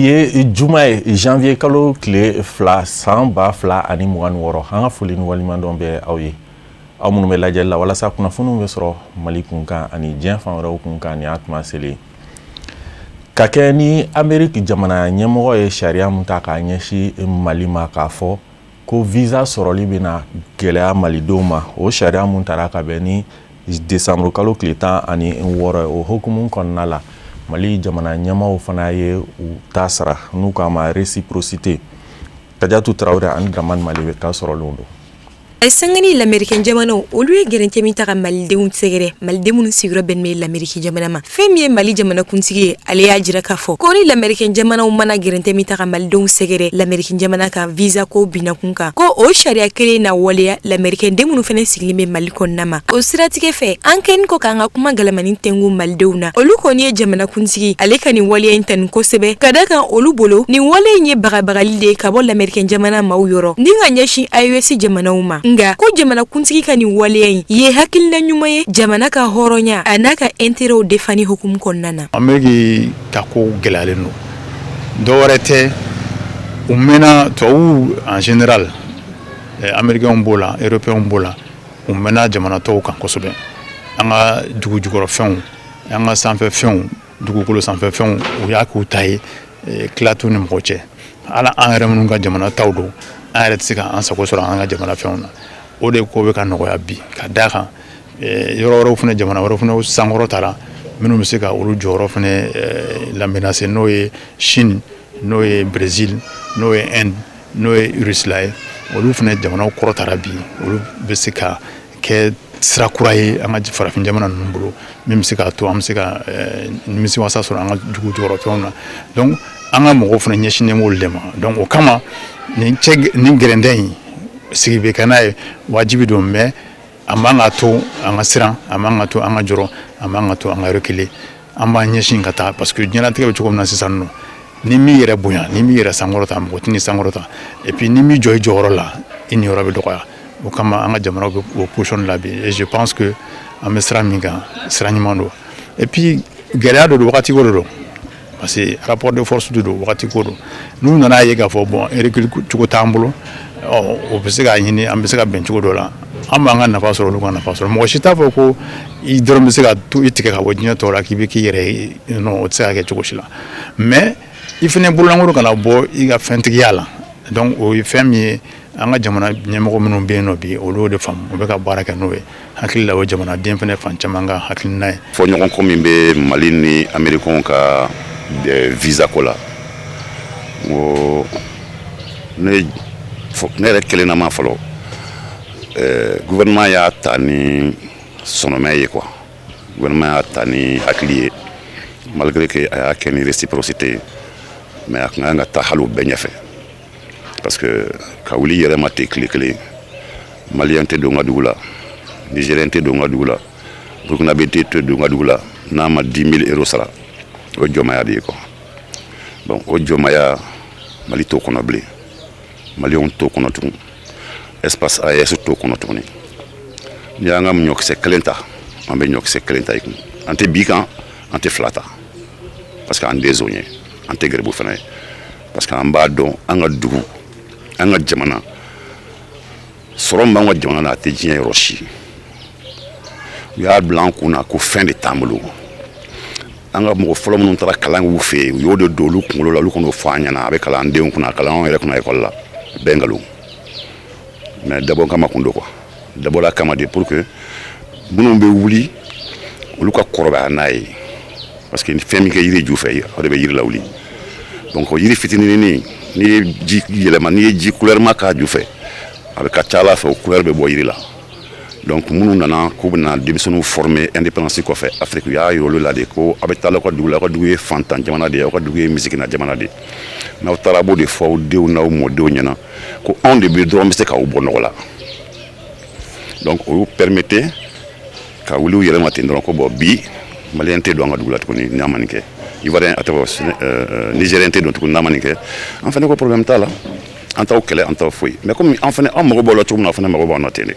Biye Jumae janvier kalo kile fla san ba fla ani mugan wɔɔrɔ an ka foli ni walimadɔn bɛ aw ye aw minnu bɛ lajɛli la walasa kunnafoniw bɛ sɔrɔ Mali kunkan ani diɲɛ fan wɛrɛw kunkan ni a tuma selen ka kɛ ni Ameriki jamana ɲɛmɔgɔ ye sariya mun ta k'a ɲɛsin Mali ma k'a fɔ ko visa sɔrɔli bɛna gɛlɛya Malidenw ma o sariya mun tara ka bɛn ni décembre kalo tile 16 o hukumu kɔnɔna la Mali jamana ɲɛmɔgɔw fana ye u ta sara n'u k'a ma réciprocité Kadiatu Traoré ani Dramane Malibe ka sɔrɔlenw don. Sangani l'Américain jamana olu ye gɛrɛntɛ min ta ka Malidenw sɛgɛrɛ Malidenw sigiyɔrɔ bɛn bɛ l'Amérique jamana ma fɛn min ye Mali jamana kuntigi ye ale y'a jira k'a fɔ ko ni l'Américain jamanaw mana gɛrɛntɛ min ta ka Malidenw sɛgɛrɛ l'Amérique jamana kan visa ko binakun kan ko o sariya kelen na waleya l'Américain den minnu fana sigilen bɛ Mali kɔnɔna ma o siratigɛ fɛ an kɛni ko k'an ka kuma galamani tɛngu Malidenw na olu kɔni ye jamana kuntigi ale ka nin waleya in ta nin kosɛbɛ ka da kan olu bolo nin waleya in ye bagabagali de ka bɔ l'Américain jamana maaw yɔrɔ ni ka ɲɛsin AES jamanaw ma nga ko jamana kuntigi ka nin waleya in ye hakilina ɲuman ye jamana ka hɔrɔnya a n'a ka intérêt defani hukumu kɔnɔna na. Ameriki ka ko gɛlɛyalen don dɔwɛrɛ tɛ u mɛnna tubabu en général américains b'o la européens b'o la u mɛnna jamana tɔw kan kosɛbɛ an ka dugu jukɔrɔfɛnw an ka sanfɛfɛnw dugukolo sanfɛfɛnw u y'a k'u ta ye tilatu ni mɔgɔ cɛ ala an yɛrɛ minnu ka jamana taw don an yɛrɛ tɛ se k'an sago sɔrɔ an ka jamana fɛnw na o de ko bɛ ka nɔgɔya bi ka d'a kan yɔrɔ wɛrɛw fana jamana wɛrɛw fana sankɔrɔ tara minnu bɛ se ka olu jɔyɔrɔ fana lamɛnase n'o ye Chine n'o ye Brésil n'o ye Inde n'o ye Russie ye olu fana jamanaw kɔrɔ tara bi olu bɛ se ka kɛ sira kura ye an ka farafin jamana ninnu bolo min bɛ se k'a to an bɛ se ka nimisiwasa sɔrɔ an ka dugu jukɔrɔfɛnw na donc an ka mɔgɔw fana ɲɛsinnen b'olu de ma donc o kama nin gɛrɛntɛ in sigi bɛ kɛ n'a ye wajibi don mais a man ka to an ka siran a man ka to an ka jɔrɔ a man ka to an ka reculer an b'an ɲɛsin ka taa parce que diɲɛlatigɛ bɛ cogo min na sisan nɔ ni min yɛrɛ bonya ni min yɛrɛ sankɔrɔta mɔgɔ tɛ ni sankɔrɔta et puis ni min jɔ i jɔyɔrɔ la i niyɔrɔ bɛ dɔgɔya o kama an ka jamanaw bɛ o position la bi et je pense que an bɛ sira min kan sira ɲuman don et puis gɛlɛya dɔ don wagati ko de don parce que rapport de force de don wagati ko don n'u nana ye k'a fɔ bon recul cogo t'an bolo o bɛ se k'a ɲini an bɛ se ka bɛn cogo dɔ la an b'an ka nafa sɔrɔ olu ka nafa sɔrɔ mɔgɔ si t'a fɔ ko i dɔrɔn bɛ se ka to i tigɛ ka bɔ diɲɛ tɔw la k'i bɛ k'i yɛrɛ ye non o tɛ se ka kɛ cogo si la mais i fana bololankolon kana bɔ i ka fɛntigiya la donc o ye fɛn min ye an ka jamana ɲɛmɔgɔ minnu bɛ yen nɔ bi olu y'o de faamu u bɛ ka baara kɛ n'o ye hakili la o jamanaden fana fan caman ka hakilina ye. Fɔɲɔgɔnkɔ min bɛ Mali ni Américains ka visa ko la o ne yɛrɛ kelenna ma fɔlɔ gouvernement y'a ta ni sɔnɔmɛ ye quoi gouvernement y'a ta ni hakili ye malgré que a y'a kɛ ni réciprocité mais a kan ka taa hali o bɛɛ ɲɛfɛ parce que ka wuli yɛrɛ ma ten tile kelen malien tɛ don n ka dugu la nigérien tɛ don n ka dugu la burkinabé tɛ don n ka dugu la n'a ma 10 000 euros sara o jɔnmaya de ye quoi donc o jɔnmaya Mali t'o kɔnɔ bilen Maliens t'o kɔnɔ tugun espace AES t'o kɔnɔ tuguni n'i y'an ka ɲɔkisɛ kelen ta an bɛ ɲɔkisɛ kelen ta i kun an tɛ bi kan an tɛ fila ta parce que an dezon ye an tɛ gɛrɛbu fana ye parce que an b'a dɔn an ka dugu an ka jamana sɔrɔ min b'an ka jamana na a tɛ diɲɛ yɔrɔ si u y'a bila an kun na ko fɛn de t'an bolo an ka mɔgɔ fɔlɔ minnu taara kalan k'u fɛ yen u y'o de don olu kunkolo la olu kɔnɔ fɔ an ɲɛna a bɛ kalan an denw kunna a kalan an yɛrɛ kunna ekɔli la bɛɛ nkalon mais dabɔ kama kun don quoi dabɔla kama de pour que minnu bɛ wuli olu ka kɔrɔbaya n'a ye parce que fɛn min kɛ yiri ju fɛ o de bɛ yiri lawuli donc o yiri fitinin n'i ye ji yɛlɛma n'i ye ji couleur ma k'a ju fɛ a bɛ ka ca Ala fɛ o couleur bɛ bɔ yiri la donc minnu nana k'u bɛna denmisɛnninw former indépendance kɔfɛ Afrique u y'a yira olu la de ko a bɛ taa aw ka dugu la aw ka dugu ye fantan jamana de ye aw ka dugu ye misikina jamana de ye n'aw taara a b'o de fɔ aw denw n'aw mɔdenw ɲɛna ko anw de bɛ dɔrɔn bɛ se k'aw bɔ nɔgɔ la donc o y'u permettre ka wuli u yɛrɛ ma ten dɔrɔn ko bon bi malien tɛ don an ka dugu la tuguni n'a ma nin kɛ ivoirien a tɔgɔ nigérien tɛ don tuguni n'a ma nin kɛ an fana ko problème t'a la an t'aw kɛlɛ an t'aw foyi mais comme an fana an mago b'aw la cogo min na aw fana mago b'anw na ten de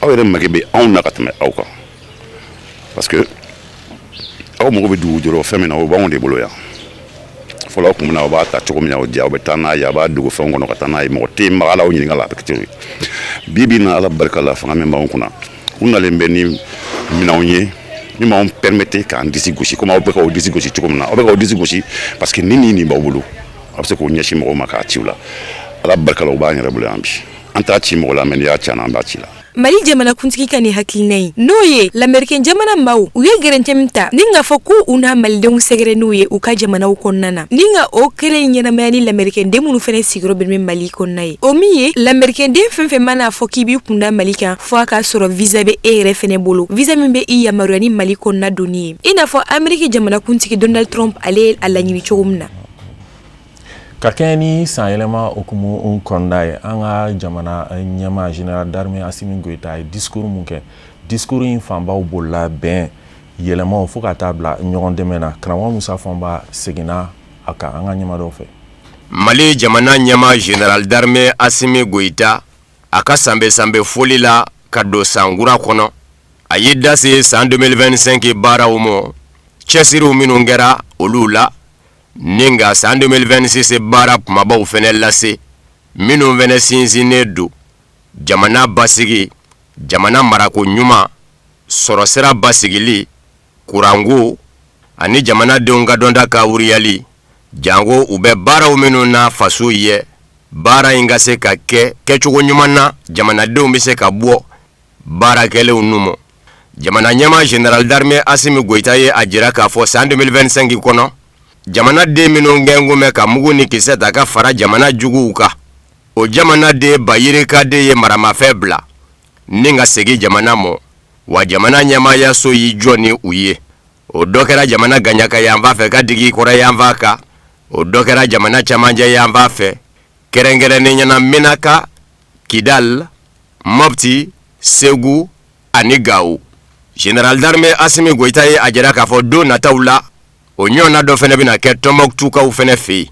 aw yɛrɛ mage bɛ anw na ka tɛmɛ aw kan parce que aw mago bɛ dugu jɔyɔrɔ fɛn min na o b'anw de bolo yan fɔlɔ kun bɛna o b'a ta cogo min na o diya o bɛ taa n'a ye a b'a dogo fɛnw kɔnɔ ka taa n'a ye mɔgɔ tɛ maga la o ɲininka la a bɛ kɛ ten bi bi in na ala barika la fanga min b'anw kunna u nalen bɛ ni minɛnw ye min b'anw permettre k'an disi gosi komi aw bɛ k'aw disi gosi cogo min na aw bɛ k'aw disi gosi parce que nin b'aw bolo a bɛ se k'o ɲɛsin mɔgɔw ma k'a ci u la ala barika la o b'an yɛrɛ bolo yan bi an t'a ci mɔgɔ la mɛ n'i y'a can an b'a ci la. Mali jamanakuntigi ka nin hakilina ye n'o ye lamɛrikɛn jamana maaw u ye gɛrɛntɛ min ta ni k'a fɔ ko u n'a malidenw sɛgɛrɛ n'u ye u ka jamanaw kɔnɔna na ni ka o kɛlɛ ɲɛnamaya ni lamɛrikɛnden minnu fɛnɛ sigiyɔrɔ bɛn bɛ Mali kɔnɔna ye o min ye lamɛrikɛnden fɛn fɛn mana fɔ k'i b'i kunda Mali kan fɔ a k'a sɔrɔ visa bɛ e yɛrɛ fɛnɛ bolo visa min bɛ i yamaruya ni Mali kɔnɔna donni ye i n'a fɔ Ameriki jamanakuntigi Donald Trump ale ye a laɲini cogo min na. Ka kɛɲɛ ni san yɛlɛma okumu kɔnɔna ye an ka jamana ɲɛmaa général d'armée Assimi Goïta ye discours mun kɛ discours in fanbaw bolila bɛn yɛlɛmaw fo ka taa bila ɲɔgɔn dɛmɛ na karamɔgɔ Musa Fɔnba seginna a kan an ka ɲɛmaa fɛ. Mali jamana ɲɛmaa général d'armée Assimi Goïta a ka sanbɛ foli la ka don san kura kɔnɔ a ye da se san 2025 baaraw ma cɛsiriw minnu kɛra olu la ninga san 2026 baara kumabaw fɛnɛ lase minnu fɛnɛ sinsinnen do jamana basigi jamana marako ɲuman sɔrɔ sira basigili kurango ani jamanadenw ka dɔnta ka wuriyali jango u bɛ baaraw minnu na faso ye baara in ka se ka kɛ kɛcogo ɲuman na jamanadenw bɛ se ka bɔ baarakɛlenw numo jamana ɲɛmaa général d'armée Assimi Goïta ye a jira k'a fɔ san 2025 kɔnɔ jamana den minnu gɛngumɛ ka mugu ni kisɛ ta ka fara jamana juguw kan o jamana de bayirika de ye maramafɛn bila ni ka segi jamana mɔ wa jamana ɲɛmaaya so y'i jɔ ni u ye o dɔ kɛra jamana gaɲaka yanfa fɛ ka digi kɔrɔ yanfa kan o dɔ kɛra jamana camancɛ yanfa fɛ kɛrɛnkɛrɛnnenya Menaka Kidal Mopti Segu ani Gawo général d'armée Assimi Goïta ye a jira k'a fɔ don nataw la o ɲɔgɔnna dɔ fɛnɛ bɛna kɛ Tɔnbɔkutukaw fɛnɛ fɛ yen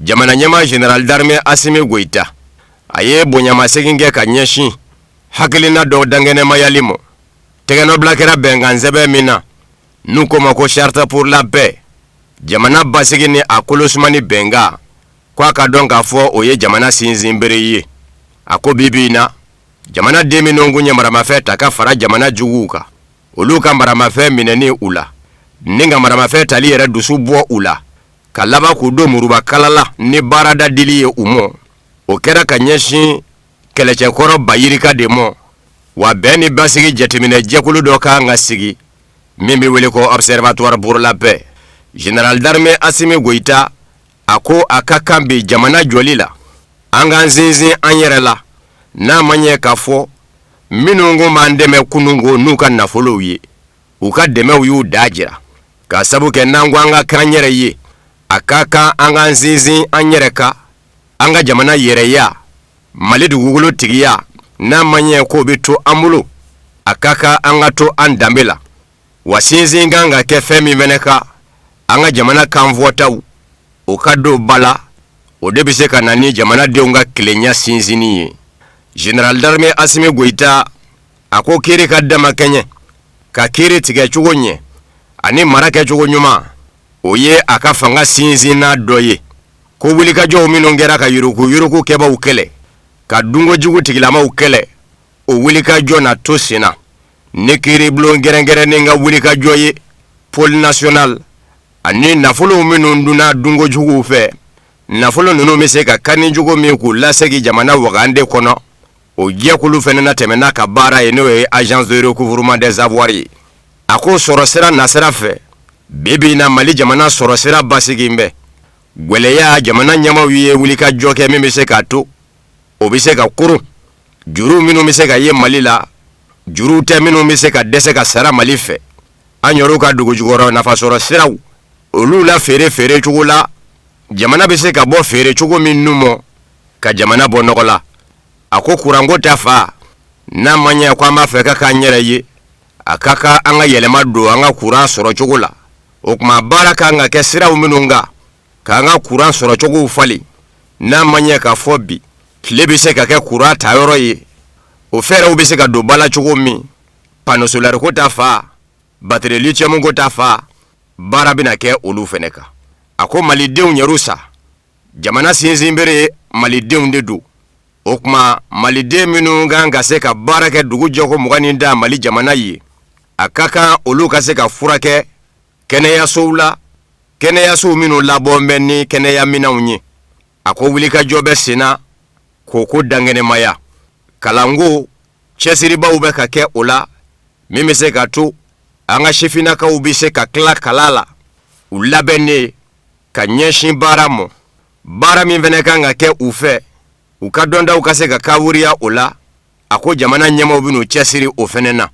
jamana ɲɛmaa général d'armée Assimi Goïta a ye bonyamasegin kɛ ka ɲɛsin hakilina dɔw dangɛnɛmayali mɔ tɛgɛnɔbila kɛra bɛnkan sɛbɛn min na n'u ko ma ko charte pour la paix jamana basigi ni a kolosumani bɛnkan k'a ka dɔn k'a fɔ o ye jamana sinsin bere ye a ko bibi in na jamana den minnu kun ye maramafɛn ta ka fara jamana juguw kan olu ka maramafɛn minɛni u la ni ka maramafɛn tali yɛrɛ dusu bɔ u la ka laban k'u don muruba kalala ni baarada dili ye u mɔ o kɛra ka ɲɛsin kɛlɛcɛkɔrɔ bayirika de mɔ wa bɛn ni basigi jateminɛ jɛkulu dɔ kan ka sigi min bɛ wele ko observatoire pour la paix général d'armée Assimi Goïta a ko a ka kan bi jamana jɔli la an k'an sinsin an yɛrɛ la n'a ma ɲɛ k'a fɔ minnu ko b'an dɛmɛ kunungo n'u ka nafolow ye u ka dɛmɛw y'u da jira ka sabu kɛ n'an ko an ka k'an yɛrɛ ye a ka kan an k'an sinsin an yɛrɛ kan an ka jamana yɛrɛya Mali dugukolo tigiya n'a ma ɲɛ k'o bɛ to an bolo a ka kan an ka to an danbe la wa sinsin kan ka kɛ fɛn min fɛnɛ kan an ka jamana kan fɔtaw o ka don ba la o de bɛ se ka na ni jamanadenw ka tilenya sinsinni ye général d'armée Assimi Goïta a ko kiiri ka dama kɛɲɛ ka kiiri tigɛ cogo ɲɛ ani mara kɛcogo ɲuman o ye a ka fanga sinsinna dɔ ye ko wulikajɔw minnu kɛra ka yuruku kɛbaw kɛlɛ ka dunkojugu tigilamaw kɛlɛ o wulikajɔ na to senna ni kiiribulon gɛrɛnkɛrɛnnen ka wulikajɔ ye pôle national ani nafolow minnu dunna dunkojuguw fɛ nafolo ninnu bɛ se ka kanijugu min k'u lasegi jamana wagande kɔnɔ o jɛkulu fɛnɛ na tɛmɛna ka baara ye n'o ye agence de recouvrement des avoirs ye a ko sɔrɔ sira nasira fɛ bibi na Mali jamana sɔrɔ sira basigi bɛ gwɛlɛya jamana ɲɛmaw ye wulikajɔ kɛ min bɛ se ka to o bɛ se ka kurun juru minnu bɛ se ka ye Mali la juru tɛ minnu bɛ se ka dɛsɛ ka sara Mali fɛ an yɛrɛw ka dugujukɔrɔ nafasɔrɔ siraw olu la feere cogo la jamana bɛ se ka bɔ feere cogo min nu mɔ ka jamana bɔ nɔgɔ la a ko kuranko ta fa n'a ma ɲɛ ko an b'a fɛ ka k'an yɛrɛ ye a ka kan an ka yɛlɛma don an ka kuran sɔrɔ cogo la o kuma baara kan ka kɛ siraw minnu kan k'an ka kuran sɔrɔ cogow falen n'a ma ɲɛ ka fɔ bi tile bɛ se ka kɛ kuran ta yɔrɔ ye o fɛɛrɛw bɛ se ka don bala cogo min panneau solaire ko ta fa batterie lithium ko ta fa baara bɛna kɛ olu fɛnɛ kan a ko malidenw ɲɛru sa jamana sinsin bere malidenw de do o kuma maliden minnu kan ka se ka baara kɛ dugu jɔko 20 da Mali jamana ye a ka kan olu ka se ka furakɛ kɛnɛyasow la kɛnɛyasow minnu labɔn bɛ ni kɛnɛya minɛnw ye a ko wulikajɔ bɛ senna k'o ko dangɛnɛmaya kalanko cɛsiribaw bɛ ka kɛ o la min bɛ se ka to an ka sifinnakaw bɛ se ka tila kala la u labɛnnen ka ɲɛsin baara mɔ baara min fana kan ka kɛ u fɛ u ka dɔndaw ka se ka kawuriya o la a ko jamana ɲɛmaw bɛ n'u cɛsiri o fana na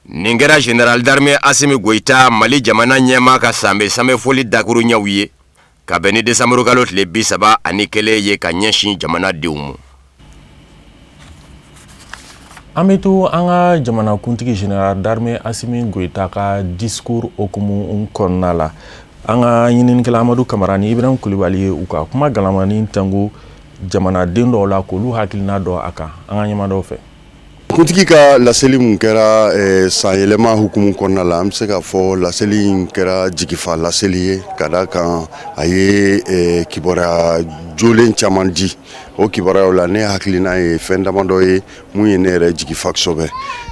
nin kɛra Général d'armée Assimi Goïta Mali jamana ɲɛma ka sanbe foli dakuru ɲɛw ye ka bɛn ni décembre kalo tile 31 ye ka ɲɛsin jamanadenw ma. An bɛ to an ka jamanakuntigi Général d'armée Assimi Goïta ka discours okumu kɔnɔna la an ka ɲininikɛla Amadu Kamara ni Ibrahim Kulibali ye u ka kuma galamani tango jamanaden dɔw la k'olu hakilina dɔ a kan an ka ɲɛma dɔw fɛ. Kuntigi ka laseli mun kɛra san yɛlɛma hukumu kɔnɔna la an bɛ se ka fɔ laseli in kɛra jigifa laseli ye ka da kan a ye kibaruya jolen caman di o kibaruyaw la ne hakilina ye fɛn damadɔ ye mun ye ne yɛrɛ jigifa kosɛbɛ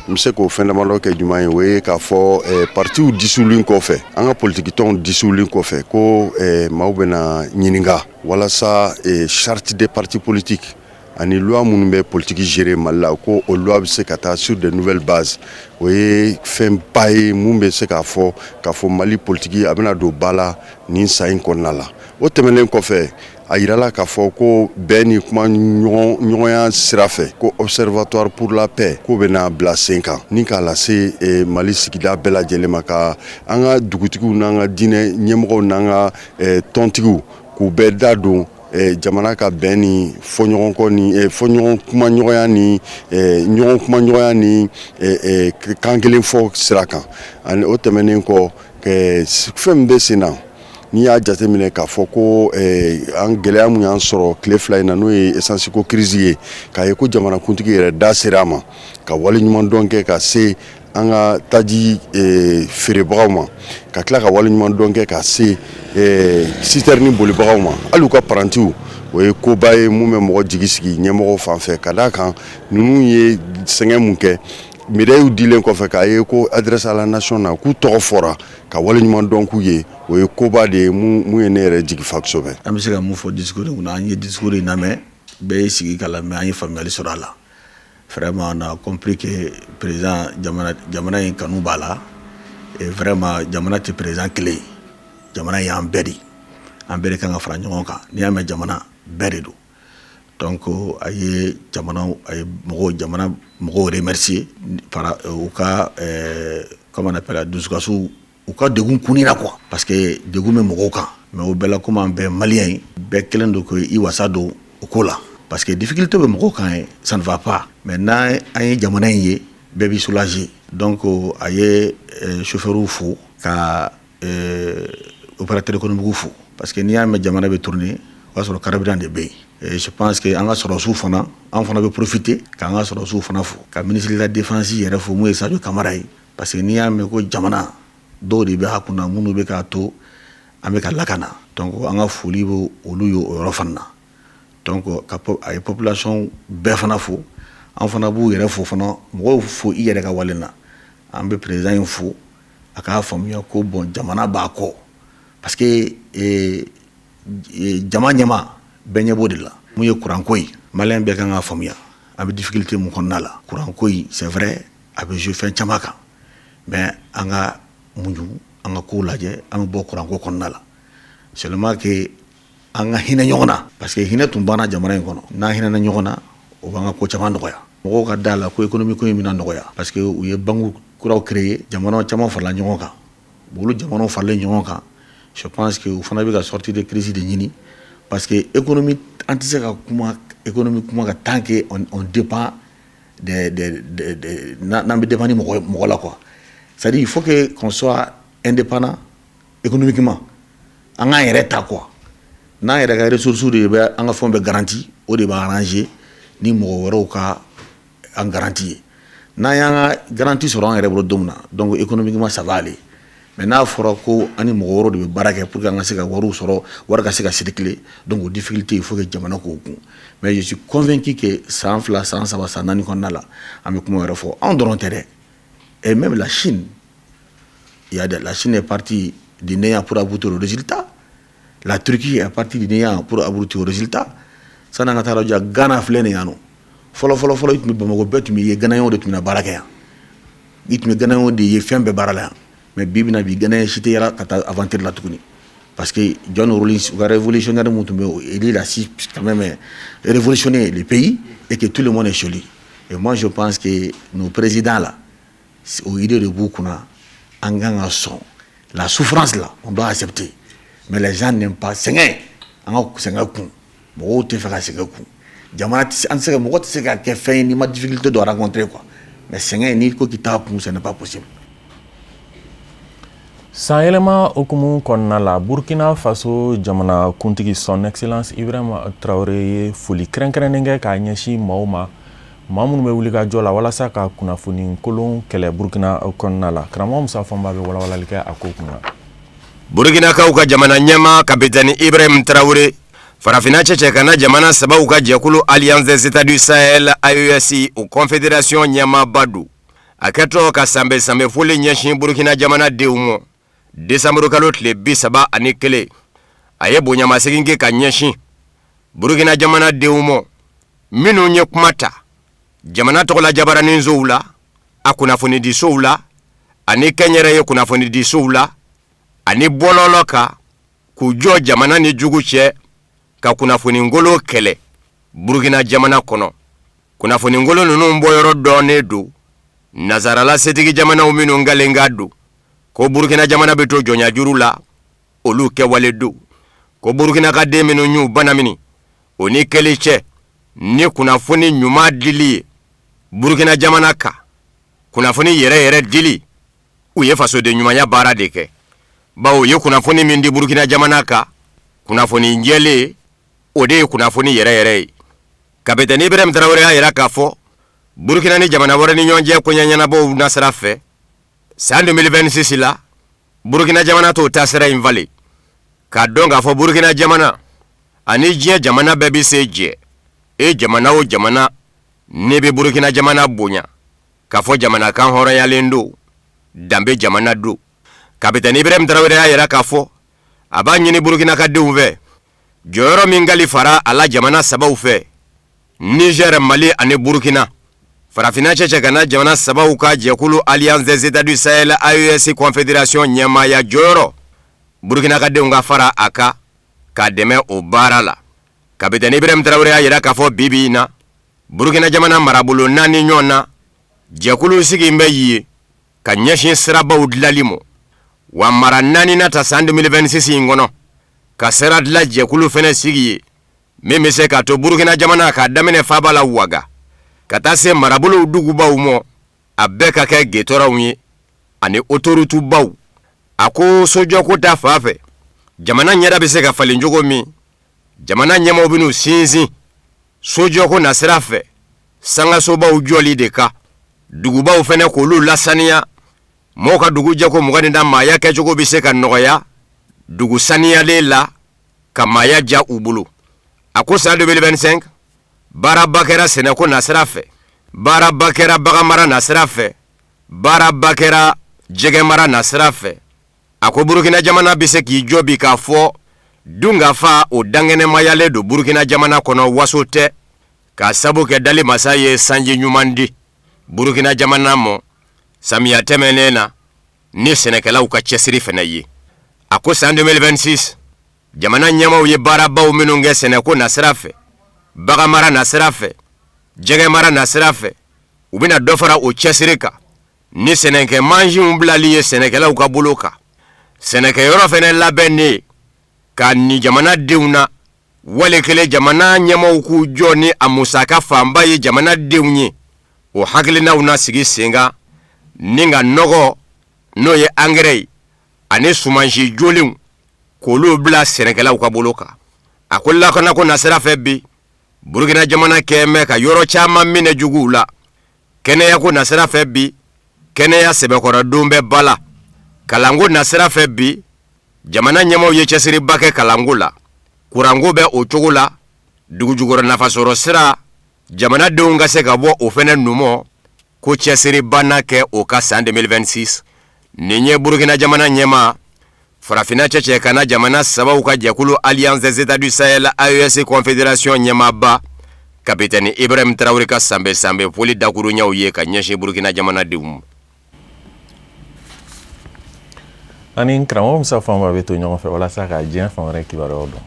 n bɛ se k'o fɛn damadɔ kɛ jumɛn ye o ye k'a fɔ partiw disulen kɔfɛ an ka politikitɔnw disulen kɔfɛ ko maaw bɛna ɲininka walasa charte des partis politiques ani loi minnu bɛ politique gérer Mali la ko o loi bɛ se ka taa sur de nouvelles bases o ye fɛnba ye mun bɛ se k'a fɔ Mali politique a bɛna don ba la nin san in kɔnɔna la o tɛmɛnen kɔfɛ a yirala k'a fɔ ko bɛn ni kuma ɲɔgɔnya sira fɛ ko observatoire pour la paix ko bɛna bila sen kan ni k'a lase Mali sigida bɛɛ lajɛlen ma ka an ka dugutigiw n'an ka diinɛ ɲɛmɔgɔw n'an ka tɔntigiw k'u bɛɛ da don jamana ka bɛn ni fɔɲɔgɔnkɔ ni fɔɲɔgɔn kuma ɲɔgɔnya ni ɲɔgɔn kuma ɲɔgɔnya ni kan kelen fɔ sira kan ani o tɛmɛnen kɔ fɛn min bɛ sen na n'i y'a jateminɛ k'a fɔ ko an gɛlɛya mun y'an sɔrɔ tile 2 in na n'o ye essence ko crise ye k'a ye ko jamanakuntigi yɛrɛ da sera a ma ka waleɲuman dɔn kɛ ka se an ka taji feerebagaw ma ka tila ka waleɲuman dɔn kɛ ka se citerne bolibagaw ma hali u ka parantiw o ye koba ye mun bɛ mɔgɔ jigi sigi ɲɛmɔgɔw fan fɛ ka d'a kan ninnu ye sɛgɛn mun kɛ médailles dilen kɔfɛ k'a ye ko adresse à la nation na k'u tɔgɔ fɔra ka waleɲuman dɔn k'u ye o ye koba de ye mun ye ne yɛrɛ jigifa kosɛbɛ. An bɛ se ka mun fɔ discours in kunna an ye discours in lamɛn bɛɛ y'i sigi ka lamɛn an ye faamuyali sɔrɔ a la vraiment on a compris que président jamana in kanu b'a la et vraiment jamana tɛ président kelen ye jamana y'an bɛɛ de an bɛɛ de kan ka fara ɲɔgɔn kan n'i y'a mɛn jamana bɛɛ de don donc a ye jamana mɔgɔw remercier par u ka comment on appelle dusukasiw u ka degun kunni na quoi parce que degun bɛ mɔgɔw kan mais o bɛɛ la komi an bɛɛ maliyɛn ye bɛɛ kɛlen don k'i wasa don o ko la parce que difficulté bɛ mɔgɔw kan ye ça ne va pas mais n'an ye jamana in ye bɛɛ bɛ soulager donc a ye chauffeurs fo ka opérateurs économiques fo parce que n'i y'a mɛn jamana bɛ tourner o y'a sɔrɔ carburant de bɛ yen et je pense que an ka sɔrɔsiw fana an fana bɛ profiter k'an ka sɔrɔsiw fana fo ka ministre de la défense yɛrɛ fo mun ye Sadio Kamara ye parce que n'i y'a mɛn ko jamana dɔw de bɛ a kunna minnu bɛ k'a to an bɛ ka lakana donc an ka foli bɛ olu ye o yɔrɔ fana na donc a ye population bɛɛ fana fo an fana b'u yɛrɛ fo fana mɔgɔw fo i yɛrɛ ka wale na an bɛ président in fo a k'a faamuya ko bon jamana b'a kɔ parce que jama ɲɛma bɛɛ ɲɛ b'o de la mun ye kuranko ye maliyɛn bɛɛ kan k'a faamuya a bɛ difficulté mun kɔnɔna la kuranko ye c'est vrai a bɛ jouer fɛn caman kan mais an ka muɲu an ka kow lajɛ an bɛ bɔ kuranko kɔnɔna la seulement que an ka hinɛ ɲɔgɔn na parce que hinɛ tun banna jamana in kɔnɔ n'an hinɛna ɲɔgɔn na o b'an ka ko caman nɔgɔya mɔgɔw ka da la ko économie ko in bɛna nɔgɔya parce que u ye banque kuraw créer jamana caman farala ɲɔgɔn kan olu jamanaw faralen ɲɔgɔn kan je pense que u fana bɛ ka sortir de crise de ɲini parce que économie an tɛ se ka kuma économie kuma ka tant que on dépend n'an bɛ dépend ni mɔgɔ la quoi c'est-à-dire il faut que qu'on soit indépendant économiquement an k'an yɛrɛ ta quoi n'an yɛrɛ ka ressources de bɛ an ka fɛnw bɛ garanti o de b'a arranger ni mɔgɔ wɛrɛw ka an garanti ye n'an y'an ka garanti sɔrɔ an yɛrɛ bolo don min na donc économiquement ça va aller mais n'a fɔra ko ani mɔgɔ wɛrɛw de bɛ baara kɛ pour que an ka se ka wariw sɔrɔ wari ka se ka circuler donc o difficulté il faut que jamana k'o kun mais je suis convaincu que san 2 san 3 san 4 kɔnɔna la an bɛ kuma wɛrɛ fɔ anw dɔrɔn tɛ dɛ et même la Chine la Chine est partie du néant pour aboutir au résultat. La Turquie est partie du néant pour aboutir au résultat. Ça n'a pas été Ghana flène yano. Follow, it me Bamako bet me Ghana de Tumina Baraka. It me Ghana de Yefembe Barala. Mais Bibina bi Ghana Chitera avanter la Tukuni. Parce que John Rawlings, révolutionnaire, il a si quand même révolutionné les pays et que tout le monde est joli. Et moi je pense que nos présidents là, au idée de Boukouna, en son. La souffrance là, on doit accepter. Mais les gens n'aiment pas. C'est un coup. Moi, tu fais un coup. Jamana, on sait que fait une difficulté de rencontrer quoi. Mais c'est un niveau qui tape, ce n'est pas possible. San yɛlɛma okumu kɔnɔna la Burkina Faso jamana kuntigi son excellence Ibrahima Traoré ye foli kɛrɛnkɛrɛnnen kɛ k'a ɲɛsin maaw ma maa minnu bɛ wuli ka jɔ la walasa ka kunnafoni kolon kɛlɛ Burkina kɔnɔna la karamɔgɔ Musa Fɔnba bɛ walawalali kɛ a ko kunna. Burkinakaw ka jamana ɲɛma kapitɛni Ibrahima Traoré farafina cɛcɛ kana jamana sabaw ka jɛkulu Alliance des États du Sahel AES o confédération ɲɛmaba do a kɛtɔ ka sanbɛ foli ɲɛsin Burkina jamana denw ma décembre kalo tile 31 a ye bonyamasegin kɛ ka ɲɛsin Burkina jamana denw ma minnu ye kuma ta jamana tɔgɔla jabaranin zow la a kunnafoni di sow la ani kɛnyɛrɛ ye kunnafoni di sow la ani bɔlɔlɔ ka k'u jɔ jamana ni jugu cɛ ka kunnafoni ngolo kɛlɛ Burkina jamana kɔnɔ kunnafoni ngolo ninnu bɔyɔrɔ dɔɔnen do nazarala setigi jamanaw minnu ngalenga do ko Burkina jamana bɛ to jɔnya juru la olu kɛwale do ko Burkina ka den minnu y'u banamini o ni kɛli cɛ ni kunnafoni ɲuman dili ye Burkina jamana ka kunnafoni yɛrɛ dili u ye fasoden ɲumanya baara de kɛ bawo ye kunnafoni min di Burkina jamana ka kunnafoni jɛlen o de ye kunnafoni yɛrɛ ye kapitɛni Ibrahima Traoré a yira k'a fɔ Burkina ni jamana wɛrɛ ni ɲɔgɔn cɛ koɲɛ ɲɛnabɔw nasira fɛ san 2026 la Burkina jamana t'o taasira in falen k'a dɔn k'a fɔ Burkina jamana ani diɲɛ jamana bɛɛ bi se jɛ jamana o jamana ne bɛ Burkina jamana bonya k'a fɔ jamana kan hɔrɔnyalen do danbe jamana do kapitɛni Ibrahima Traoré a yira k'a fɔ a b'a ɲini Burkina ka denw fɛ jɔyɔrɔ min kalifara a la jamana sabaw fɛ Niger, Mali ani Burkina farafina cɛcɛ kana jamana sabaw ka jɛkulu Alliance des États du Sahel AES confédération ɲɛmaaya jɔyɔrɔ Burkina ka denw ka fara a ka k'a dɛmɛ o baara la kapitɛni Ibrahima Traoré a yira k'a fɔ bibi in na Burkina jamana marabolo 4 ɲɔgɔn na jɛkulu sigi bɛ ye ka ɲɛsin sirabaw dilali ma wa mara 4 na ta san 2026 in kɔnɔ ka sira dila jɛkulu fɛnɛ sigi ye min bɛ se ka to Burkina jamana ka daminɛ Faba la Waga ka taa se marabolow dugubaw ma a bɛɛ ka kɛ gɛtɔrɔw ye ani autoroute baw a ko sojɔko ta fan fɛ jamana ɲɛda bɛ se ka falen cogo min jamana ɲɛmaaw bɛ n'u sinsin sojɔko na sira fɛ sangasobaw jɔli de ka dugubaw fɛnɛ k'olu lasaniya mɔgɔw ka dugu jɛko mɔgɔ ni da maaya kɛcogo bɛ se ka nɔgɔya dugu saniyalen la ka maaya ja u bolo a ko san 2025 baaraba kɛra sɛnɛko na sira fɛ baaraba kɛra baganmara na sira fɛ baaraba kɛra jɛgɛmara na sira fɛ a ko Burkina jamana bɛ se k'i jɔ bi k'a fɔ dungafa o dangɛnɛmayalen do Burkina jamana kɔnɔ waso tɛ k'a sabu kɛ dali masa ye sanji ɲuman di Burkina jamana mɔ samiya tɛmɛnen na ni sɛnɛkɛlaw ka cɛsiri fɛnɛ ye a ko san 2026 jamana ɲɛmaaw ye baarabaw minnu kɛ sɛnɛko na sira fɛ baganmara na sira fɛ jɛgɛmara na sira fɛ u bɛna dɔ fara o cɛsiri kan ni sɛnɛkɛ mansinw bilali ye sɛnɛkɛlaw ka bolo kan sɛnɛkɛyɔrɔ fɛnɛ labɛnnen ka ni jamana denw na wale kelen jamana ɲɛmaaw k'u jɔ ni a musaka fanba ye jamana denw ye o hakilinaw na sigi sen kan ni ka nɔgɔ n'o ye engrais ye ani sumansi jolenw k'olu bila sɛnɛkɛlaw ka bolo kan a ko lakanako na sira fɛ bi Burkina jamana kɛmɛ ka yɔrɔ caman minɛ juguw la kɛnɛyako na sira fɛ bi kɛnɛya sɛbɛkɔrɔdon bɛ bala kalango na sira fɛ bi jamana ɲɛmaw ye cɛsiriba kɛ kalango la kurango bɛ o cogo la dugujukɔrɔ nafasɔrɔ sira jamanadenw ka se ka bɔ o fɛnɛ numɔ ko cɛsiriba na kɛ o ka san 2026 nin ye Burkina jamana ɲɛma farafina cɛcɛ kana jamana sabaw ka jɛkulu Alliance des États du Sahel AES Confédération ɲɛmaba Capitaine Ibrahim Traoré ka sanbe foli dakuru ɲaw ye ka ɲɛsin Burkina jamana denw. Ani karamɔgɔ Musa Fanba bɛ to ɲɔgɔn fɛ walasa ka diɲɛ fan wɛrɛ kibaruyaw dɔn.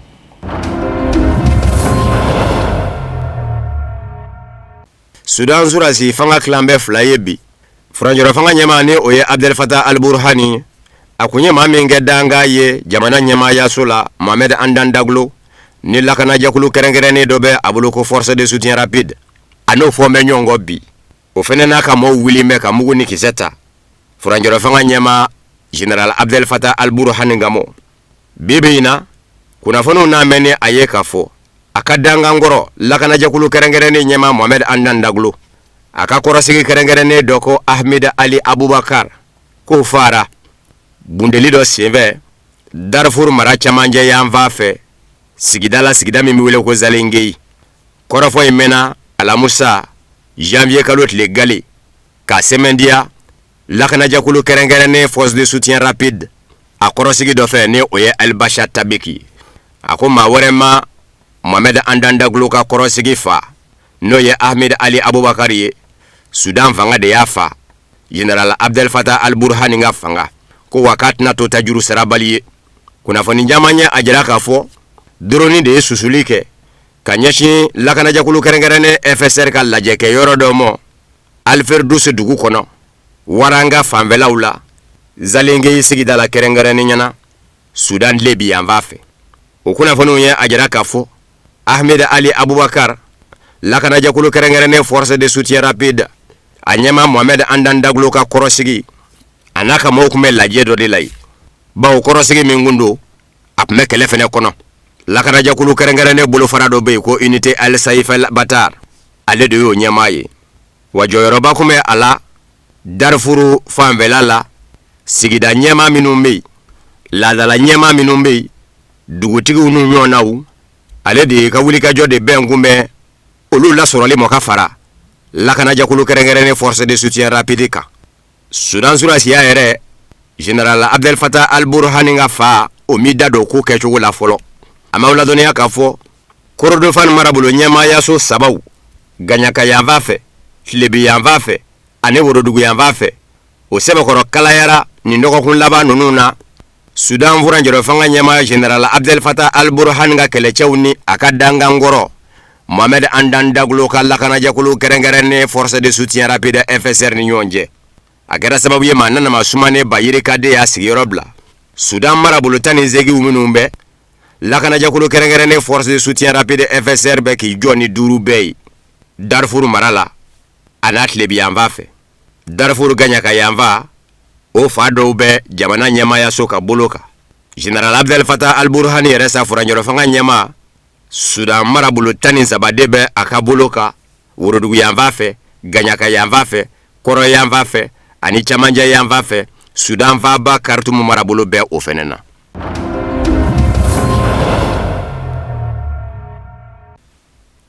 Sudan surasi fanga clan bɛ fila ye bi. Furanjɔrɔ fanga ɲɛmaa ni o ye Abdel Fattah al-Burhani a kun ye maa min kɛ danga ye jamana ɲɛmaayaso la Mohamed Andan Daglo ni lakanajakulu kɛrɛnkɛrɛnnen dɔ bɛ a bolo ko force de soutien rapide a n'o fɔ bɛ ɲɔgɔn kɔ bi o fɛnɛ n'a ka mɔɔw wuli mɛ ka mugu ni kisɛ ta furanjɔrɔ fanga ɲɛmaa General Abdel Fattah al-Burhani gamo bibi in na kunnafoniw n'a mɛn ni a ye k'a fɔ a ka dangankɔrɔ lakanajakulu kɛrɛnkɛrɛnnen ɲɛmaa Mohamed Andan Daglo a ka kɔrɔsigi kɛrɛnkɛrɛnnen dɔ ko Ahmed Ali Abubakar k'o fara bundeli dɔ senfɛ Darfur mara cɛmancɛ yanfan fɛ sigida min bɛ wele ko Zalingei kɔrɔfɔ in mɛnna alamusa janvier kalo tile gale ka sɛmɛndiya lakanajakulu kɛrɛnkɛrɛnnen force de soutien rapide a kɔrɔsigi dɔ fɛ ni o ye Albasha Tabeki a ko maa wɛrɛ ma Mohamed Andan Daglo ka kɔrɔsigi fa n'o ye Ahmed Ali Abubakar ye Sudan fanga de y'a fa General Abdel Fattah al-Burhani ka fanga ko wakati na to tajuru sarabali ye kunnafoni jamanya a jira k'a fɔ drone de ye susuli kɛ ka ɲɛsin lakanajakulu kɛrɛnkɛrɛnnen FSR ka lajɛ kɛ yɔrɔ dɔ mɔ Alferdous dugu kɔnɔ Waranga fanfɛlaw la Zalingei sigida la kɛrɛnkɛrɛnnen ɲɛna Sudan lebi yan fa fɛ o kunnafoniw ye a jira k'a fɔ Ahmed Ali Abubakar lakanajakulu kɛrɛnkɛrɛnnen force de soutien rapide a ɲɛma Mohamed Andan Daglo ka kɔrɔsigi a n'a ka mɔgɔw tun bɛ lajɛ dɔ de la ye bawo kɔrɔsigi min kun don a tun bɛ kɛlɛ fɛnɛ kɔnɔ lakanajakulu kɛrɛnkɛrɛnnen bolofara dɔ bɛ yen ko unité Al Saif El Batar ale de y'o ɲɛmaa ye wa jɔyɔrɔba tun bɛ a la Darfur fanfɛla la sigida ɲɛmaa minnu bɛ yen laadala ɲɛmaa minnu bɛ yen dugutigiw n'u ɲɔgɔnnaw ale de ka wulikajɔ de bɛn kunbɛn olu lasɔrɔli mɔ ka fara lakanajakulu kɛrɛnkɛrɛnnen force de soutien rapide kan Sudan surasiya yɛrɛ General Abdel Fattah al-Burhani ka fa o mi da don ko kɛcogo la fɔlɔ a ma ladɔnniya k'a fɔ Korodofani marabolo ɲɛmaayaso sabaw Gaɲaka yanfan fɛ Tilebi yanfan fɛ ani Worodugu yanfan fɛ o sɛbɛkɔrɔ kalayara nin dɔgɔkun laban ninnu na Sudan furanjɔrɔ fanga ɲɛmaa General Abdel Fattah al-Burhani ka kɛlɛcɛw ni a ka dangankɔrɔ Mohamed Andan Daglo ka lakanajakulu kɛrɛnkɛrɛnnen force de soutien rapide FSR ni ɲɔgɔn cɛ a kɛra sababu ye maa nanama sumane Bayirikade y'a sigiyɔrɔ bila Sudan marabolo 18 minnu bɛ lakanajakulu kɛrɛnkɛrɛnnen force de soutien rapide FSR bɛ k'i jɔ ni 5 bɛɛ ye Darfur mara la a n'a Tilebi yanfan fɛ Darfur Gaɲaka yanfan o fa dɔw bɛ jamana ɲɛmaayaso ka bolo kan General Abdel Fattah al-Burhani yɛrɛ sa furanjɔrɔ fanga ɲɛmaa Sudan marabolo 13 de bɛ a ka bolo kan Worodugu yanfan fɛ Gaɲaka yanfan fɛ Kɔrɔ yanfan fɛ ani cɛmancɛ yanfan fɛ Sudan faaba Khartoum marabolo bɛ o fɛnɛ na.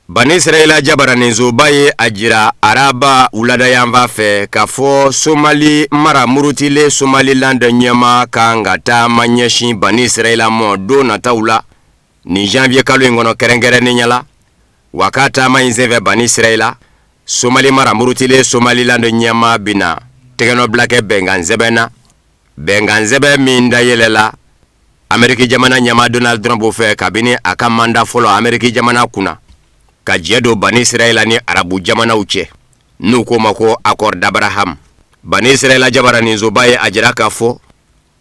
Bani Israɛla jabaraninsoba ye a jira Araba wulada yanfan fɛ k'a fɔ Somali mara murutilen Somaliland ɲɛma kan ka taama ɲɛsin Bani Israɛla mɔ don nataw la ni janvier kalo in kɔnɔ kɛrɛnkɛrɛnnen ɲɛla wa k'a taama in senfɛ Bani Israɛla Somali mara murutilen Somaliland ɲɛma bina tɛgɛnɔbila kɛ bɛnkan sɛbɛn na bɛnkan sɛbɛn min dayɛlɛla Ameriki jamana ɲɛma Donald Trump fɛ kabini a ka manda fɔlɔ Ameriki jamana kunna ka jɛ don Bani Israɛla ni Arabu jamanaw cɛ n'u ko ma ko accord d'Abraham. Bani Israɛla jabaraninsoba ye a jira k'a fɔ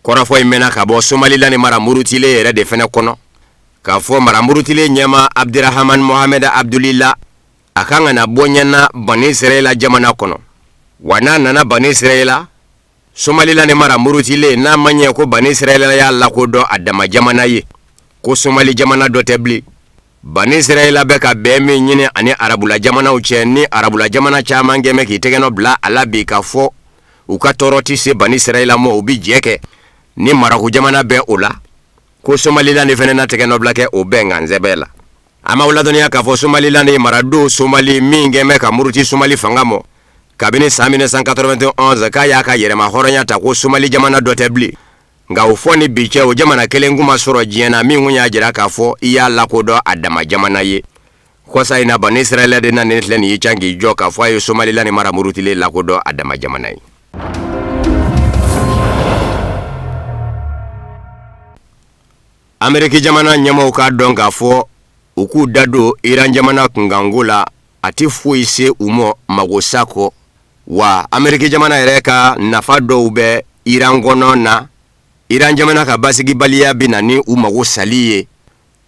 kɔrɔfɔ in mɛnna ka bɔ Somaliland mara murutilen yɛrɛ de fɛnɛ kɔnɔ k'a fɔ mara murutilen ɲɛma Abdirahman Mohamed Abdulila a kan ka na bɔ ɲɛna Bani Israɛla jamana kɔnɔ wa n'a nana Bani Israɛla Somaliland mara murutilen n'a ma ɲɛ ko Bani Israɛla y'a lakodɔn a dama jamana ye ko Somali jamana dɔ tɛ bilen Bani Israɛla bɛ ka bɛn min ɲini ani Arabula jamanaw cɛ ni Arabula jamana caman kɛmɛ k'i tɛgɛnɔ bila a la bi k'a fɔ u ka tɔɔrɔ ti se Bani Israɛla ma u bi jɛ kɛ ni Maraku jamana bɛ o la ko Somaliland fɛnɛ na tɛgɛ nɔbila kɛ o bɛɛ ŋanzɛbɛ la ama wala dɔniya k'a fɔ Somaliland ye marado Somali min kɛmɛ ka muruti Somali fanga mɔ kabini san 1991 k'a y'a ka yɛrɛma hɔrɔnya ta ko Somali jamana dɔ tɛ bilen nka o fɔ ni bi cɛ o jamana kelen kuma sɔrɔ diɲɛ na min kun y'a jira k'a fɔ i y'a lakodɔn a dama jamana ye kɔsa in na ban Israɛl de na ne filɛ nin ye can k'i jɔ k'a fɔ a ye Somaliland mara murutilen lakodɔn a dama jamana ye Ameriki jamana ɲɛmɔgɔw k'a dɔn k'a fɔ u k'u da don Iran jamana kunkanko la a ti foyi se u ma magosa kɔ wa Ameriki jamana yɛrɛ ka nafa dɔw bɛ Iran kɔnɔ na Iran jamana ka basigibaliya bɛ na ni u mago sali ye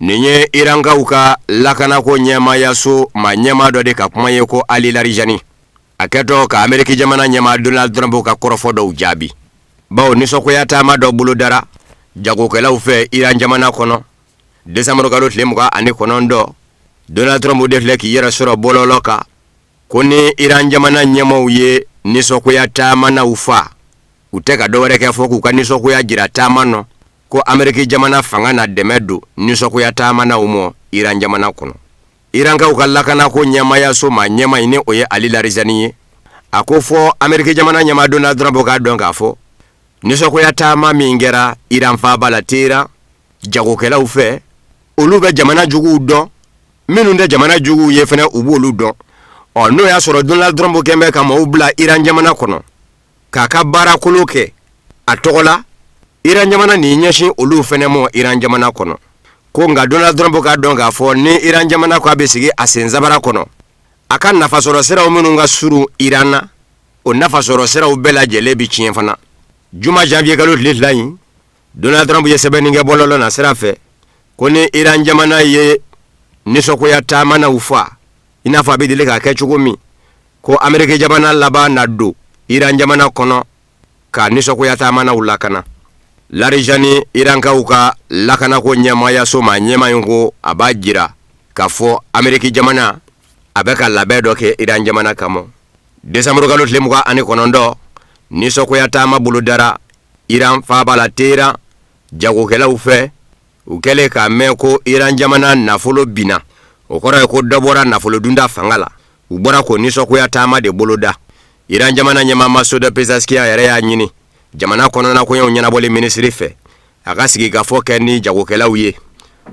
nin ye Irankaw ka lakanako ɲɛmaayaso ma ɲɛmaa dɔ de ka kuma ye ko Ali Larijani a kɛtɔ ka Ameriki jamana ɲɛmaa Donald Trump ka kɔrɔfɔ dɔw jaabi bawo nisɔngoya taama dɔ bolo dara jagokɛlaw fɛ Iran jamana kɔnɔ Desamuru kalo tile 29 Donald Trump de filɛ k'i yɛrɛ sɔrɔ bɔlɔlɔ kan ko ni Iran jamana ɲɛmaaw ye nisɔngoya taama naw fa u tɛ ka dɔwɛrɛ kɛ fɔ k'u ka nisɔngoya jira taama nɔ ko Ameriki jamana fanga na dɛmɛ don nisɔngoya taama naw mɔ Iran jamana kɔnɔ Irankaw ka lakanako ɲɛmaayaso ma ɲɛmaa ni o ye Ali Larijani ye a ko fɔ Ameriki jamana ɲɛmaa Donald Trump k'a dɔn k'a fɔ nisɔngoya taama min kɛra Iran faaba la Tehran jagokɛlaw fɛ olu bɛ jamana juguw dɔn minnu tɛ jamana juguw ye fɛnɛ u b'olu dɔn n'o y'a sɔrɔ Donald Trump kɛmɛ ka maaw bila Iran jamana kɔnɔ k'a ka baarakolo kɛ a tɔgɔ la Iran jamana ni ɲɛsin olu fɛnɛ mɔ Iran jamana kɔnɔ ko nka Donald Trump k'a dɔn k'a fɔ ni Iran jamana ko a bɛ sigi a senzabara kɔnɔ a ka nafasɔrɔ siraw minnu ka surun Iran na o nafasɔrɔ siraw bɛɛ lajɛlen bi tiɲɛ fana juma janvier kalo tile 2 in Donald Trump ye sɛbɛnni kɛ bɔlɔlɔ na sira fɛ ko ni Iran jamana ye nisɔngoya taama naw fa i n'a fɔ a bɛ deli k'a kɛ cogo min ko Ameriki jamana laban na don Iran jamana kɔnɔ ka nisɔngoya taama naw lakana Larijani Irankaw ka lakanako ɲɛmaayaso ma ɲɛmaa in ko a b'a jira k'a fɔ Ameriki jamana a bɛ ka labɛn dɔ kɛ Iran jamana kama Desamuru kalo tile 29 nisɔngoya taama bolo dara Iran faaba la Tehran jagokɛlaw fɛ u kɛlen k'a mɛn ko Iran jamana nafolo bina o kɔrɔ ye ko dɔ bɔra nafolo dunda fanga la u bɔra ko nisɔngoya taama de bolo da Iran jamana ɲɛmaa Masoud Pezeshkian yɛrɛ y'a ɲini jamana kɔnɔna koɲɛw ɲɛnabɔli minisiri fɛ a ka sigi ka fɔ kɛ ni jagokɛlaw ye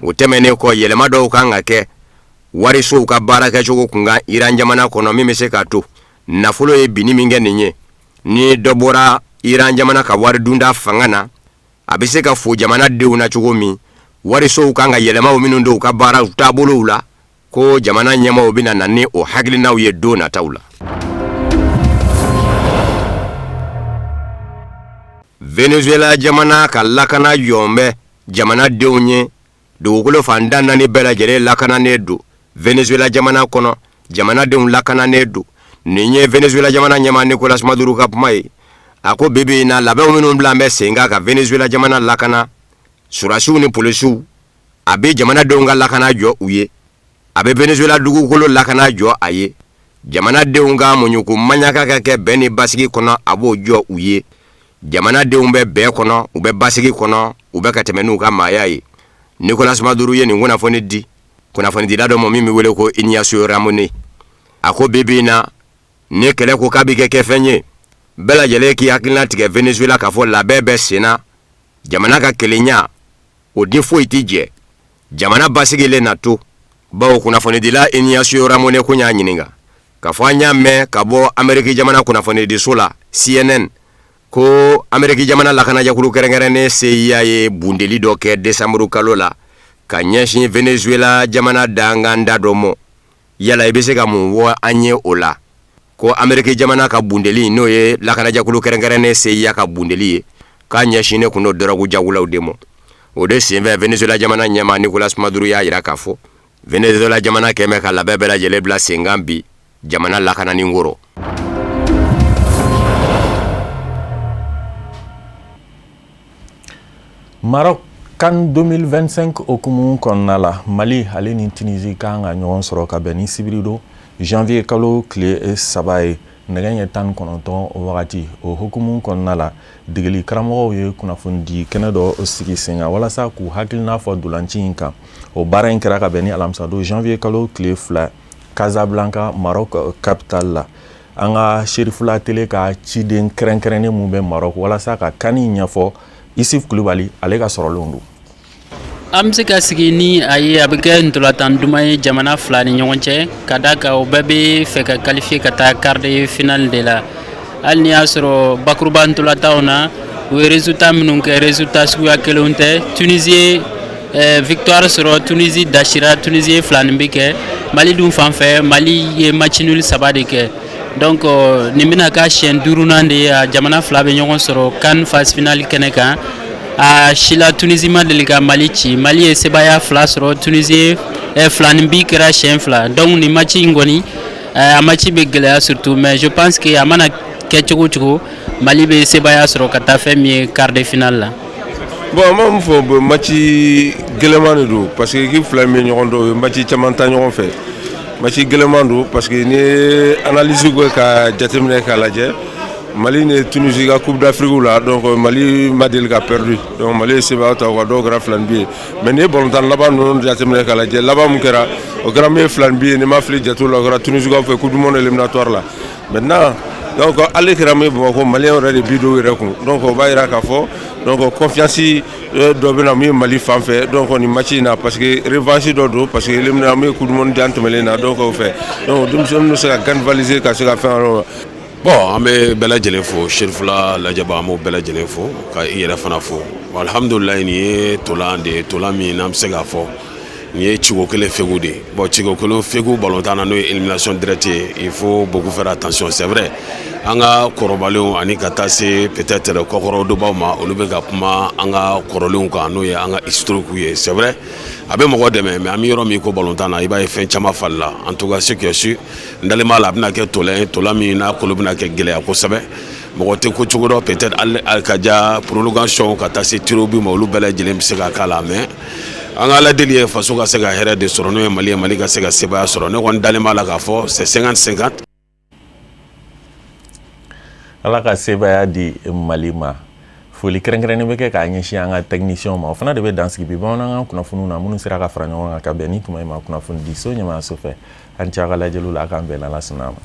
o tɛmɛnen kɔ yɛlɛma dɔw kan ka kɛ warisow ka baara kɛcogo kun kan Iran jamana kɔnɔ min bɛ se k'a to nafolo ye binni min kɛ nin ye ni dɔ bɔra Iran jamana ka wari dunda fanga na a bɛ se ka fo jamana denw na cogo min warisow kan ka yɛlɛmaw minnu don u ka baara taabolow la ko jamana ɲɛmaaw bɛna na ni o hakilinaw ye don nataw la Venezuela jamana ka lakana yɔnbɛ jamana denw ye dugukolo fan da 4 bɛɛ lajɛlen lakananen don Venezuela jamana kɔnɔ jamanadenw lakananen don nin ye Venezuela jamana ɲɛmaa Nicolas Maduro ka kuma ye a ko bibi na labɛnw minnu bila an bɛ sen ka Venezuela jamana lakana surasiw ni polisiw a bɛ jamanadenw ka lakana jɔ u ye a bɛ Venezuela dugukolo lakana jɔ a ye jamanadenw ka muɲuko maɲaka ka kɛ bɛn ni basigi kɔnɔ a b'o jɔ u ye jamanadenw bɛ bɛn kɔnɔ u bɛ basigi kɔnɔ u bɛ ka tɛmɛ n'u ka maaya ye Nicolas Maduro ye nin kunnafoni di kunnafonidila dɔ ma min bɛ wele ko Ignacio Ramonet a ko bibi na ni kɛlɛ ko k'a bɛ kɛ fɛn ye bɛɛ lajɛlen k'i hakilina tigɛ Venezuela k'a fɔ labɛn bɛ senna jamana ka kelenya o di foyi tɛ jɛ jamana basigilen na to bawo kunnafonidila Ignacio Ramonet ko y'a ɲininka k'a fɔ an y'a mɛn ka bɔ Ameriki jamana kunnafonidiso la CNN ko Ameriki jamana lakanajakulu kɛrɛnkɛrɛnnen CIA ye bundeli dɔ kɛ Desamuru kalo la ka ɲɛsin Venezuela jamana danganda dɔ mɔ yala i bɛ se ka mun fɔ an ye o la ko Ameriki jamana ka bundeli n'o ye lakanajakulu kɛrɛnkɛrɛnnen CIA ka bundeli ye k'a ɲɛsinnen kun do dɔrɔgu jagulaw de mɔ o de senfɛ Venezuela jamana ɲɛmaa Nicolas Maduro y'a jira k'a fɔ Venezuela jamana kɛmɛ ka labɛn bɛɛ lajɛlen bila sen kan bi jamana lakanani kɔrɔ. Maroc CAN 2025 okumu kɔnɔna la Mali ale ni Tunisie kan ka ɲɔgɔn sɔrɔ ka bɛn ni sibiri don janvier kalo tile 3 ye nɛgɛ ɲɛ 19 o wagati o hukumu kɔnɔna la degeli karamɔgɔw ye kunnafoni kɛnɛ dɔ sigi sen kan walasa k'u hakilina fɔ dolanci in kan o baara in kɛra ka bɛn ni alamisa don janvier kalo tile 2 Casablanca Maroc capitale la an ka Serifula tele ka ciden kɛrɛnkɛrɛnnen mun bɛ Maroc walasa ka kani ɲɛfɔ Isif Kulibali ale ka sɔrɔlenw don. An bɛ se ka sigi ni a ye a bɛ kɛ ntolantan duman ye jamana fila ni ɲɔgɔn cɛ ka da kan o bɛɛ bɛ fɛ ka qualifier ka taa quart de finale de la hali ni y'a sɔrɔ bakuruba ntolantanw na u ye résultat minnu kɛ résultat suguya kelenw tɛ Tunisie victoire sɔrɔ Tunisie dasira Tunisie fila nin bɛ kɛ Mali dun fan fɛ Mali ye match nul 3 de kɛ donc nin bɛna k'a siɲɛ 5nan de ye a jamana fila bɛ ɲɔgɔn sɔrɔ CAN phase finale kɛnɛ kan. A Chila Tunisie ma deli ka Mali ci Mali ye sebaya fila sɔrɔ Tunisie fila nin bi kɛra siɲɛ fila donc ni match in kɔni a match bɛ gɛlɛya surtout mais je pense que a mana kɛ cogo cogo Mali bɛ sebaya sɔrɔ ka taa fɛn min ye quart de finale la. Bon an b'a mun fɔ match gɛlɛman de don parce que équipe fila min bɛ ɲɔgɔn dɔn o ye match caman ta ɲɔgɔn fɛ match gɛlɛman don parce que ni ye analyse kɛ ka jateminɛ k'a lajɛ Mali ni Tunisie ka Coupe d'Afrique la donc Mali ma deli ka perdu donc Mali sebaya ta o ka dɔw kɛra fila ni bi ye mais ni ye ballontan laban ninnu jateminɛ k'a lajɛ laban mun kɛra o kɛra min ye fila ni bi ye ni ma fili jatew la o kɛra Tunisie ka fɛ Coupe du monde éliminatoire la maintenant donc ale kɛra min ye Bamakɔ Maliyɛnw yɛrɛ de bi dɔw yɛrɛ kun donc o b'a jira k'a fɔ donc confiance dɔ bɛ na min ye Mali fan fɛ donc nin match in na parce que revanche dɔ don parce que éliminatoire min ye Coupe du monde an tɛmɛlen na donc o fɛ donc denmisɛnninw bɛ se ka galvaniser ka se ka fɛn wɛrɛw. Bon, an bɛ bɛɛ lajɛlen fo Serifula lajɛba an b'o bɛɛ lajɛlen fo ka i yɛrɛ fana fo alhamdulilayi nin ye tolan de ye tolan min n'an bɛ se k'a fɔ nin ye Ciko kelen Fegu de ye bon Ciko kelen Fegu ballontan na n'o ye élimination directe ye il faut beaucoup faire attention c'est vrai an ka kɔrɔbalenw ani ka taa se peut-être kɔkɔrɔ dɔbaw ma olu bɛ ka kuma an ka kɔrɔlenw kan n'o ye an ka historique ye c'est vrai a bɛ mɔgɔ dɛmɛ mais an bɛ yɔrɔ min ko ballontan na i b'a ye fɛn caman fali la en tout cas ce qui est sûr n dalen b'a la a bɛna kɛ tolan min n'a kolo bɛna kɛ gɛlɛya kosɛbɛ mɔgɔ tɛ ko cogo dɔ peut-être hali ka ja prolongation ka taa se tiro bi ma olu bɛɛ lajɛlen bɛ se ka k'a la mais an ka ala deli ye faso ka se ka hɛrɛ de sɔrɔ n'o ye Mali ye Mali ka se ka sebaya sɔrɔ ne kɔni dalen b'a la k'a fɔ c'est 50-50. Ala ka sebaya di Mali ma foli kɛrɛnkɛrɛnnen bɛ kɛ k'a ɲɛsin an ka technicien ma o fana de bɛ dansigi bi bamanankan kunnafoniw na minnu sera ka fara ɲɔgɔn kan ka bɛn ni tuma in ma kunnafoni di so ɲɛmaayaso fɛ an cɛ a ka lajɛliw la a k'an bɛn n'Ala sɔnna a ma.